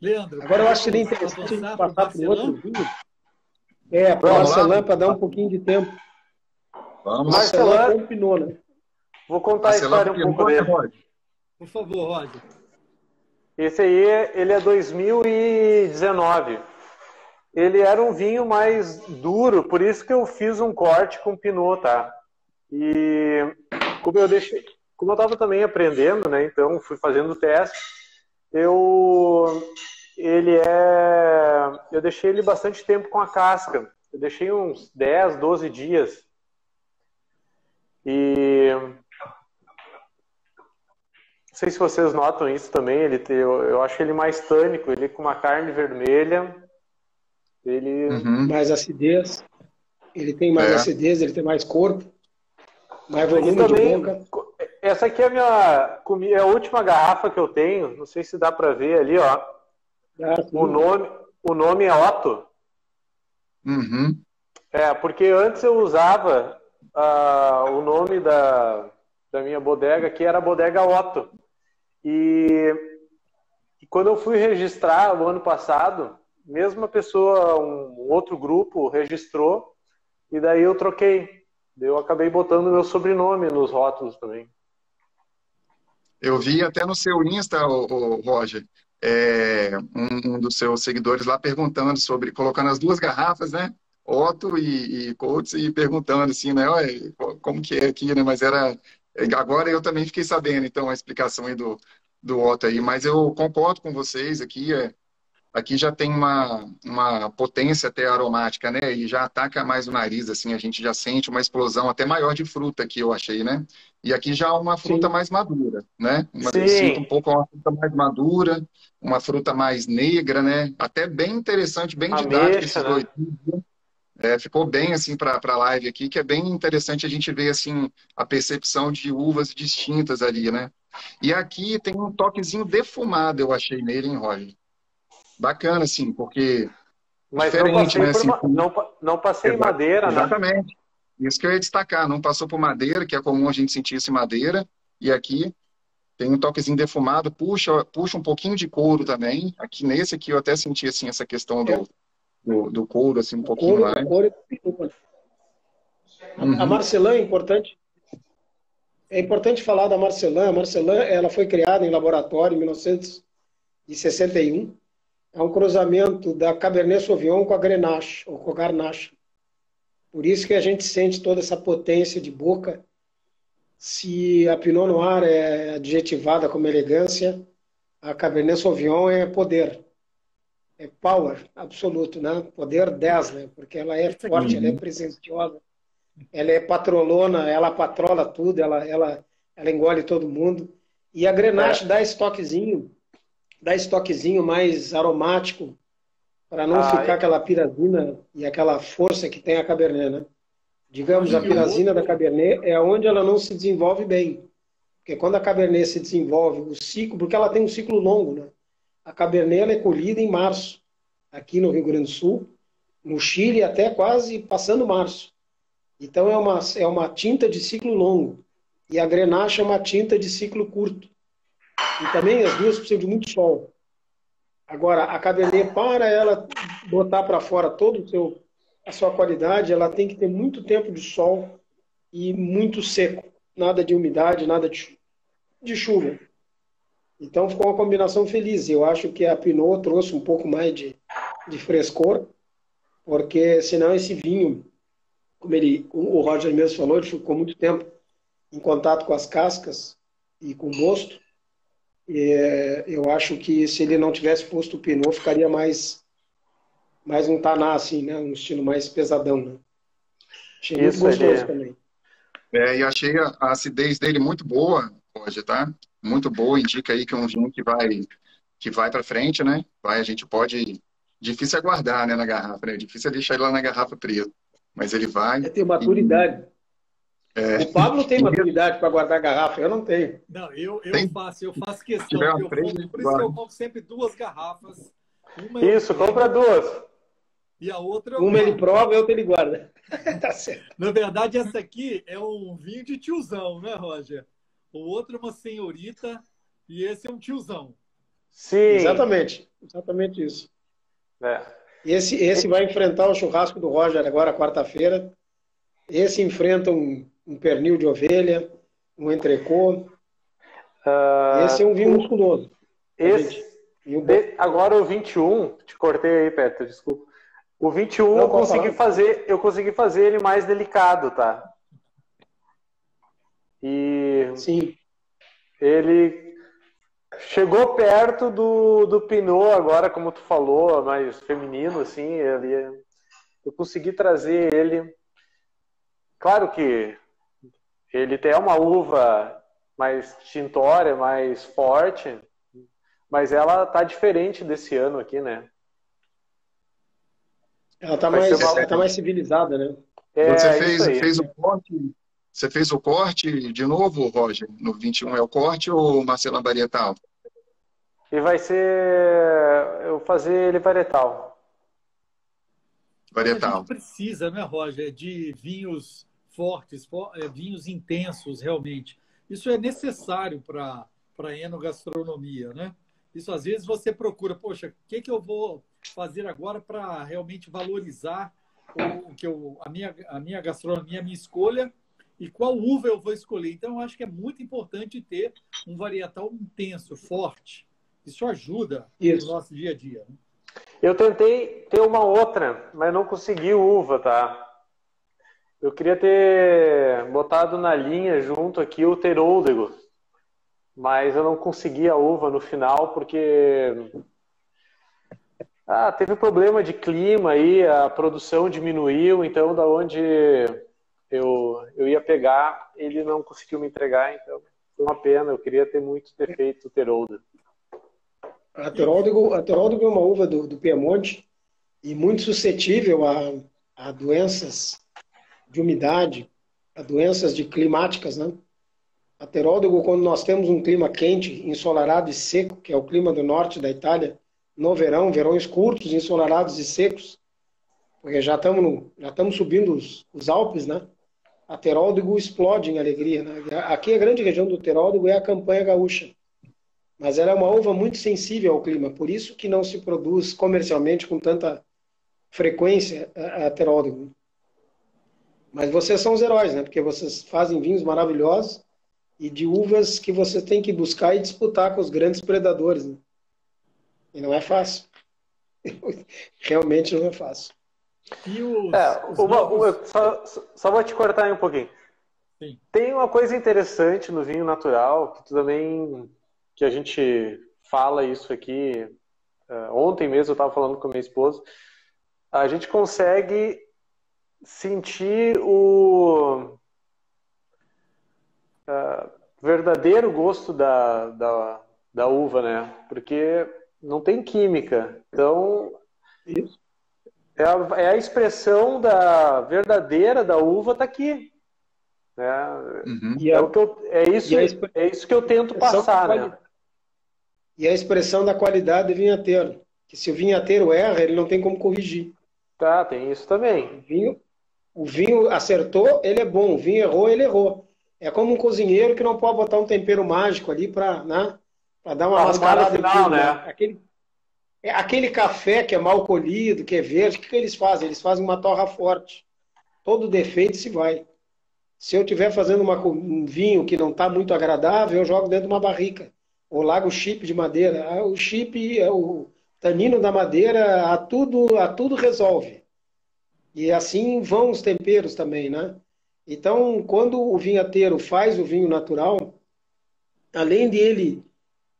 Leandro, agora eu acho que seria interessante a gente passar para o outro vinho. Para o Marcelin, para dar um pouquinho de tempo. Vamos. Marcelin combinou, né? Vou contar a história um pouco dele. Por favor, Roger. Esse aí, ele é 2019. Ele era um vinho mais duro, por isso que eu fiz um corte com Pinot, tá? E como eu estava também aprendendo, né? Então fui fazendo o teste. Eu Eu deixei ele bastante tempo com a casca. Eu deixei uns 10, 12 dias. E não sei se vocês notam isso também. Eu acho ele mais tânico, ele com uma carne vermelha. Ele Mais acidez. Ele tem mais acidez, ele tem mais corpo, mais volume também, de boca. Essa aqui é a última garrafa que eu tenho. Não sei se dá para ver ali, ó. O nome é Otto. Porque antes eu usava o nome da minha bodega, que era a Bodega Otto. E quando eu fui registrar o ano passado, mesmo a pessoa, um outro grupo registrou, e daí eu troquei. Eu acabei botando meu sobrenome nos rótulos também. Eu vi até no seu Insta, o Roger, um dos seus seguidores lá perguntando colocando as duas garrafas, né? Otto e Coates, e perguntando assim, né? Como que é aqui, né? Mas agora eu também fiquei sabendo, então, a explicação aí do Otto aí. Mas eu concordo com vocês aqui, aqui já tem uma potência até aromática, né? E já ataca mais o nariz, assim, a gente já sente uma explosão até maior de fruta aqui, eu achei, né? E aqui já uma fruta mais madura, né? Eu sinto um pouco uma fruta mais madura, uma fruta mais negra, né? Até bem interessante, bem didático esses dois dias. Ficou bem, assim, para a live aqui, que é bem interessante a gente ver, assim, a percepção de uvas distintas ali, né? E aqui tem um toquezinho defumado, eu achei nele, hein, Roger? Bacana, assim, porque mas diferente, né? Assim, não passei madeira, exatamente. Né? Isso que eu ia destacar, não passou por madeira, que é comum a gente sentir isso em madeira, e aqui tem um toquezinho defumado, puxa um pouquinho de couro também. Aqui nesse aqui eu até senti, assim, essa questão do couro, assim, um pouquinho mais. Couro A Marcelin é importante. É importante falar da Marcelin. A Marcelin, ela foi criada em laboratório em 1961. É um cruzamento da Cabernet Sauvignon com a Grenache, ou com a Garnache. Por isso que a gente sente toda essa potência de boca. Se a Pinot Noir é adjetivada como elegância, a Cabernet Sauvignon é poder. É power absoluto, né? Poder 10, né? Porque ela é forte, ela é presenciosa, ela é patrolona, ela patrola tudo, ela engole todo mundo. E a Grenache dá esse toquezinho mais aromático, para não ficar aquela pirazina e aquela força que tem a Cabernet, né? Digamos, a pirazina da Cabernet é onde ela não se desenvolve bem. Porque quando a Cabernet se desenvolve, o ciclo, porque ela tem um ciclo longo, né? A Cabernet ela é colhida em março, aqui no Rio Grande do Sul, no Chile até quase passando março. Então é uma tinta de ciclo longo. E a Grenache é uma tinta de ciclo curto. E também as duas precisam de muito sol. Agora, a Cabernet, para ela botar para fora toda a sua qualidade, ela tem que ter muito tempo de sol e muito seco. Nada de umidade, nada de chuva. Então ficou uma combinação feliz. Eu acho que a Pinot trouxe um pouco mais de frescor, porque senão esse vinho, como o Roger mesmo falou, ele ficou muito tempo em contato com as cascas e com o mosto. Eu acho que se ele não tivesse posto o Pinot, ficaria mais um taná, assim, né? Um estilo mais pesadão, né? Achei muito gostoso também. E achei a acidez dele muito boa, hoje, tá? Muito boa, indica aí que é um vinho que vai para frente, né? A gente pode... Difícil é guardar, né, na garrafa, né? Difícil é deixar ele lá na garrafa preta. Mas ele vai... Tem maturidade. O Pablo tem maturidade para guardar a garrafa, eu não tenho. Não, eu faço questão. Por isso que eu compro sempre 2 garrafas. Compra 2. E a outra... Uma ele prova e a outra ele guarda. Tá certo. Na verdade, essa aqui é um vinho de tiozão, né, Roger? O outro é uma senhorita e esse é um tiozão. Sim. Exatamente isso. Esse vai enfrentar o churrasco do Roger agora, quarta-feira. Esse enfrenta um pernil de ovelha, um entrecô. Esse é um vinho musculoso. Agora o 21, te cortei aí, Petro, desculpa. O 21 eu consegui fazer ele mais delicado, tá? E sim. Ele chegou perto do Pinot agora, como tu falou, mais feminino, assim, eu consegui trazer ele. Claro que ele tem uma uva mais tintória, mais forte, mas ela tá diferente desse ano aqui, né? Ela tá mais civilizada, né? Você fez o corte? Você fez o corte de novo, Roger? No 21 é o corte ou Marcelin varietal? E vai ser eu fazer ele varietal. A gente precisa, né, Roger, de vinhos fortes, vinhos intensos, realmente. Isso é necessário para a enogastronomia, né? Isso, às vezes, você procura, poxa, o que eu vou fazer agora para realmente valorizar a minha gastronomia, a minha escolha e qual uva eu vou escolher. Então, eu acho que é muito importante ter um varietal intenso, forte. Isso ajuda no nosso dia a dia, né? Eu tentei ter uma outra, mas não consegui uva, tá? Eu queria ter botado na linha junto aqui o Teroldego, mas eu não consegui a uva no final porque teve problema de clima aí, a produção diminuiu, então da onde eu ia pegar, ele não conseguiu me entregar, então foi uma pena, eu queria ter feito o Teroldego. A Teroldego é uma uva do Piemonte e muito suscetível a doenças de umidade, a doenças climáticas, né? A Teroldego, quando nós temos um clima quente, ensolarado e seco, que é o clima do norte da Itália, no verão, verões curtos, ensolarados e secos, porque já estamos subindo os Alpes, né? A Teroldego explode em alegria, né? Aqui a grande região do Teroldego é a Campanha Gaúcha. Mas ela é uma uva muito sensível ao clima, por isso que não se produz comercialmente com tanta frequência a Teroldego. Mas vocês são os heróis, né? Porque vocês fazem vinhos maravilhosos e de uvas que você tem que buscar e disputar com os grandes predadores, né? E não é fácil. Realmente não é fácil. E só vou te cortar aí um pouquinho. Sim. Tem uma coisa interessante no vinho natural que a gente fala isso aqui. Ontem mesmo eu estava falando com a minha esposa. A gente consegue sentir o verdadeiro gosto da uva, né? Porque não tem química. Então, Isso. é a expressão verdadeira da uva está aqui. Né? Uhum. É isso que eu tento passar, né? E a expressão da qualidade do vinhateiro. Que se o vinhateiro erra, ele não tem como corrigir. Tá, tem isso também. O vinho acertou, ele é bom. O vinho errou, ele errou. É como um cozinheiro que não pode botar um tempero mágico ali para dar uma mascarada no final, né? Aquele café que é mal colhido, que é verde, o que eles fazem? Eles fazem uma torra forte. Todo defeito se vai. Se eu estiver fazendo um vinho que não está muito agradável, eu jogo dentro de uma barrica. Ou largo o chip de madeira. O chip, o tanino da madeira, a tudo resolve. E assim vão os temperos também, né? Então, quando o vinhateiro faz o vinho natural, além dele,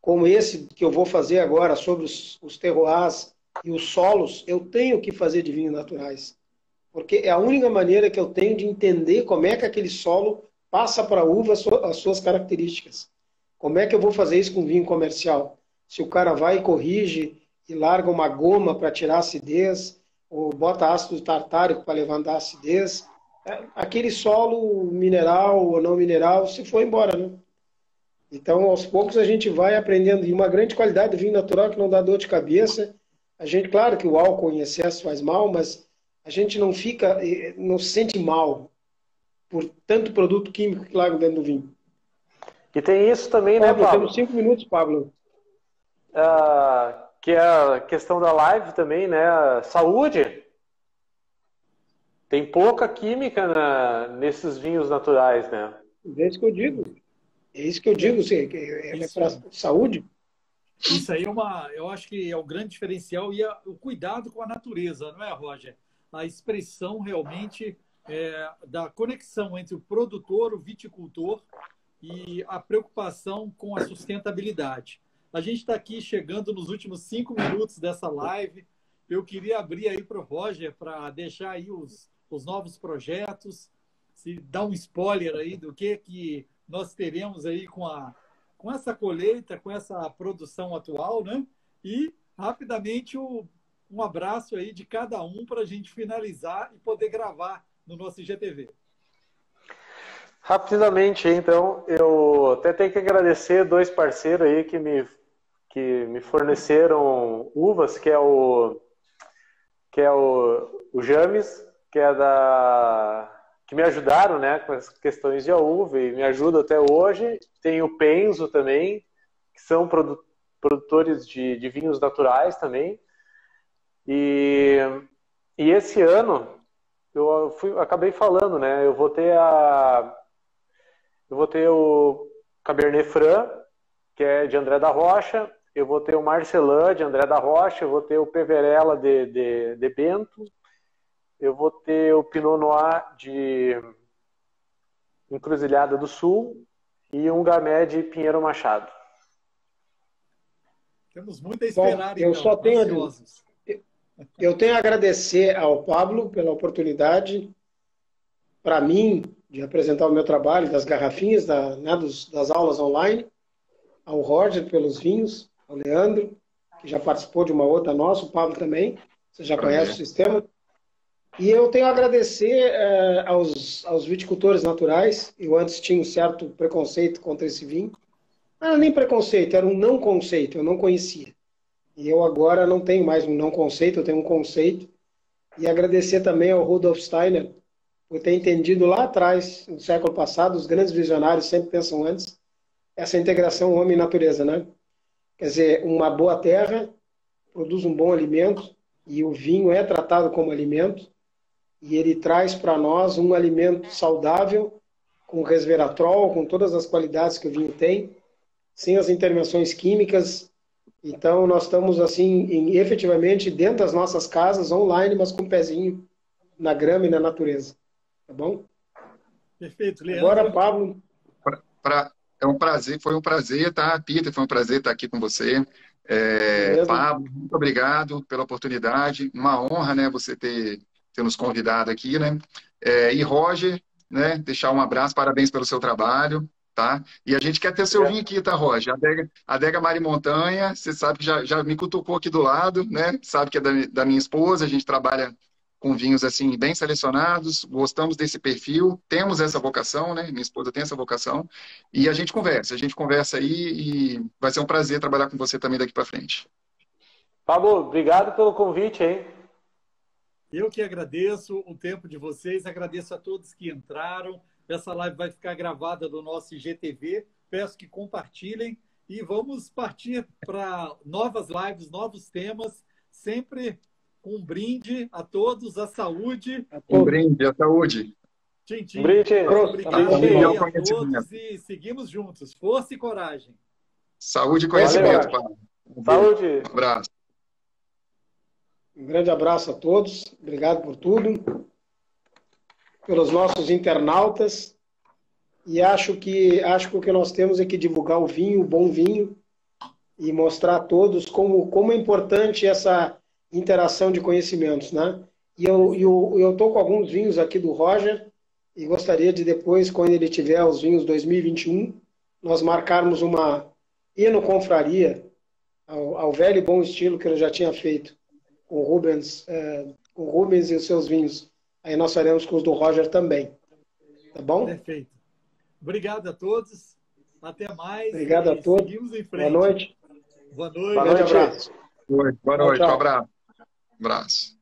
como esse que eu vou fazer agora, sobre os terroirs e os solos, eu tenho que fazer de vinhos naturais. Porque é a única maneira que eu tenho de entender como é que aquele solo passa para a uva as suas características. Como é que eu vou fazer isso com vinho comercial? Se o cara vai e corrige e larga uma goma para tirar a acidez, ou bota ácido tartárico para levantar a acidez, aquele solo mineral ou não mineral se foi embora, né? Então, aos poucos, a gente vai aprendendo. E uma grande qualidade do vinho natural que não dá dor de cabeça. A gente, claro que o álcool em excesso faz mal, mas a gente não se sente mal por tanto produto químico que larga dentro do vinho. E tem isso também, né, Pablo? Temos 5 minutos, Pablo. Que é a questão da live também, né? Saúde. Tem pouca química nesses vinhos naturais, né? É isso que eu digo. É isso que eu digo, é para saúde. Isso aí eu acho que é o grande diferencial e o cuidado com a natureza, não é, Roger? A expressão realmente da conexão entre o produtor, o viticultor e a preocupação com a sustentabilidade. A gente está aqui chegando nos últimos 5 minutos dessa live. Eu queria abrir aí para o Roger para deixar aí os novos projetos, se dá um spoiler aí do que nós teremos aí com essa colheita, com essa produção atual, né? E, rapidamente, um abraço aí de cada um para a gente finalizar e poder gravar no nosso IGTV. Rapidamente, então, eu até tenho que agradecer 2 parceiros aí que me forneceram uvas, que é o James, que me ajudaram, né, com as questões de uva e me ajuda até hoje. Tem o Penzo também, que são produtores de vinhos naturais também. E esse ano acabei falando, né? Eu vou ter o Cabernet Franc, que é de André da Rocha. Eu vou ter o Marcelin de André da Rocha. Eu vou ter o Peverella de Bento. Eu vou ter o Pinot Noir de Encruzilhada do Sul e um Gamay de Pinheiro Machado. Temos muito a esperar. Bom, eu tenho a agradecer ao Pablo pela oportunidade, para mim, de apresentar o meu trabalho, das garrafinhas, das aulas online, ao Roger pelos vinhos, ao Leandro, que já participou de uma outra nossa, o Pablo também, você já conhece o sistema. E eu tenho a agradecer aos viticultores naturais. Eu antes tinha um certo preconceito contra esse vinho. Não era nem preconceito, era um não conceito, eu não conhecia. E eu agora não tenho mais um não conceito, eu tenho um conceito. E agradecer também ao Rudolf Steiner por ter entendido lá atrás, no século passado, os grandes visionários sempre pensam antes, essa integração homem-natureza, né? Quer dizer, uma boa terra produz um bom alimento e o vinho é tratado como alimento e ele traz para nós um alimento saudável, com resveratrol, com todas as qualidades que o vinho tem, sem as intervenções químicas. Então, nós estamos, assim, efetivamente, dentro das nossas casas, online, mas com um pezinho na grama e na natureza. Tá bom? Perfeito, Leandro. Agora, Pablo. Foi um prazer, tá, Peter? Foi um prazer estar aqui com você. Pablo, muito obrigado pela oportunidade. Uma honra, né, você ter nos convidado aqui, né? E Roger, né, deixar um abraço, parabéns pelo seu trabalho. Tá? E a gente quer ter seu vinho aqui, tá, Roger? A Adega Mari Montanha, você sabe que já me cutucou aqui do lado, né? Sabe que é da minha esposa, a gente trabalha com vinhos assim bem selecionados, gostamos desse perfil, temos essa vocação, né? Minha esposa tem essa vocação, e a gente conversa aí e vai ser um prazer trabalhar com você também daqui para frente. Pablo, obrigado pelo convite, hein? Eu que agradeço o tempo de vocês, agradeço a todos que entraram. Essa live vai ficar gravada no nosso IGTV. Peço que compartilhem e vamos partir para novas lives, novos temas, sempre com um brinde a todos, a saúde. Um brinde, a saúde. Tchim, tchim. Brinde. Obrigado a todos e seguimos juntos. Força e coragem. Saúde e conhecimento, Paulo. Saúde. Um abraço. Um grande abraço a todos. Obrigado por tudo. Pelos nossos internautas, e acho que o que nós temos é que divulgar o vinho, o bom vinho, e mostrar a todos como é importante essa interação de conhecimentos, né? E eu estou com alguns vinhos aqui do Roger, e gostaria de depois, quando ele tiver os vinhos 2021, nós marcarmos uma enoconfraria ao velho e bom estilo que ele já tinha feito com o Rubens e os seus vinhos. Aí nós faremos com os do Roger também. Tá bom? Perfeito. Obrigado a todos. Até mais. Obrigado a todos. Seguimos em frente. Boa noite. Boa noite. Grande abraço. Boa noite. Um abraço.